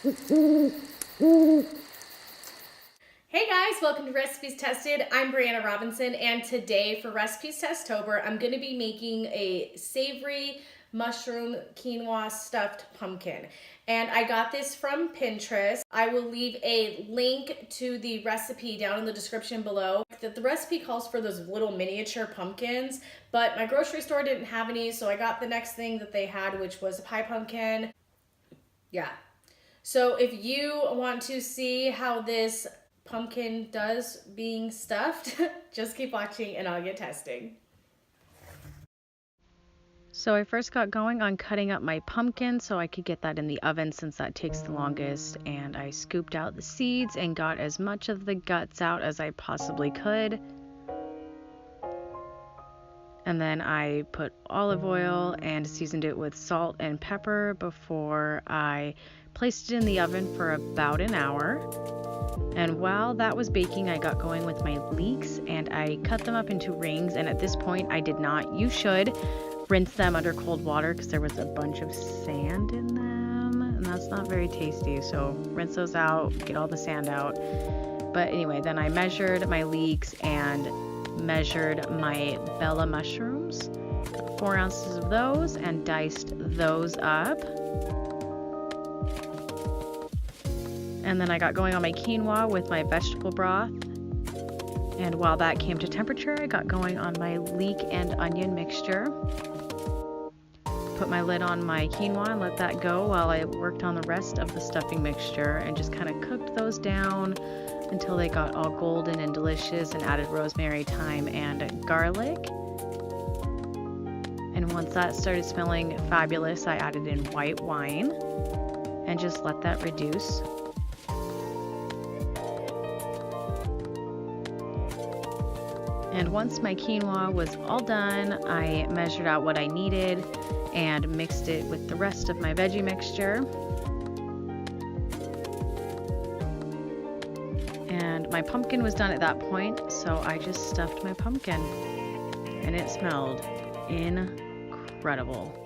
Hey guys, welcome to Recipes Tested. I'm Brianna Robinson, and today for Recipes Testober, I'm going to be making a savory mushroom quinoa stuffed pumpkin. And I got this from Pinterest. I will leave a link to the recipe down in the description below. The recipe calls for those little miniature pumpkins, but my grocery store didn't have any, so I got the next thing that they had, which was a pie pumpkin. Yeah. So if you want to see how this pumpkin does being stuffed, just keep watching and I'll get testing. So I first got going on cutting up my pumpkin so I could get that in the oven since that takes the longest, and I scooped out the seeds and got as much of the guts out as I possibly could. And then I put olive oil and seasoned it with salt and pepper before I placed it in the oven for about an hour. And while that was baking, I got going with my leeks and I cut them up into rings. And at this point, I did not, you should, rinse them under cold water because there was a bunch of sand in them. And that's not very tasty. So rinse those out, get all the sand out. But anyway, then I measured my leeks and measured my Bella mushrooms, 4 ounces of those, and diced those up. And then I got going on my quinoa with my vegetable broth. And while that came to temperature, I got going on my leek and onion mixture. Put my lid on my quinoa and let that go while I worked on the rest of the stuffing mixture and just kind of cooked those down until they got all golden and delicious, and added rosemary, thyme, and garlic. And once that started smelling fabulous, I added in white wine and just let that reduce. And once my quinoa was all done, I measured out what I needed and mixed it with the rest of my veggie mixture. And my pumpkin was done at that point, so I just stuffed my pumpkin. And it smelled incredible.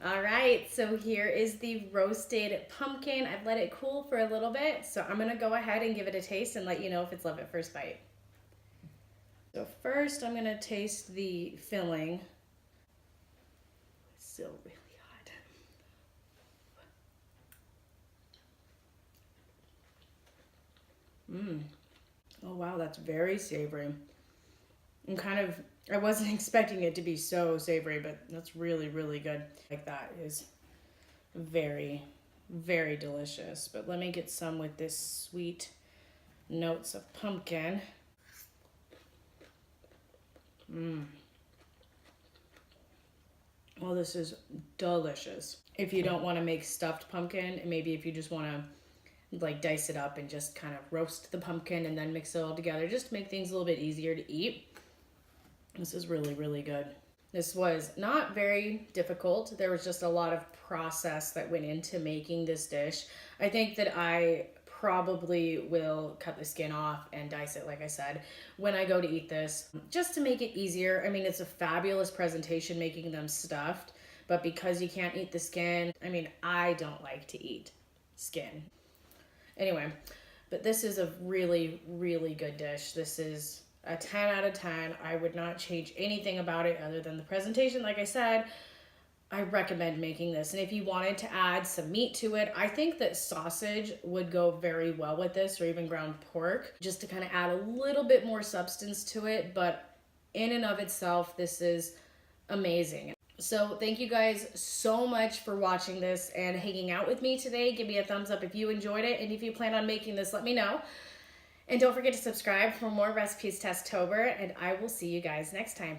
All right, so here is the roasted pumpkin. I've let it cool for a little bit, so I'm gonna go ahead and give it a taste and let you know if it's love at first bite. So first I'm gonna taste the filling. It's still really hot. Oh wow, that's very savory. I wasn't expecting it to be so savory, but that's really, really good. Like, that is very, very delicious. But let me get some with this sweet notes of pumpkin. Well, this is delicious. If you don't want to make stuffed pumpkin, maybe if you just want to like dice it up and just kind of roast the pumpkin and then mix it all together, just to make things a little bit easier to eat. This is really, really good. This was not very difficult. There was just a lot of process that went into making this dish. I think that I probably will cut the skin off and dice it, like I said, when I go to eat this, just to make it easier. I mean, it's a fabulous presentation making them stuffed, but because you can't eat the skin, I mean, I don't like to eat skin. Anyway, but this is a really, really good dish. This is a 10 out of 10. I would not change anything about it other than the presentation. Like I said, I recommend making this. And if you wanted to add some meat to it, I think that sausage would go very well with this, or even ground pork, just to kind of add a little bit more substance to it. But in and of itself, this is amazing. So thank you guys so much for watching this and hanging out with me today. Give me a thumbs up if you enjoyed it. And if you plan on making this, let me know. And don't forget to subscribe for more Recipes Testober, and I will see you guys next time.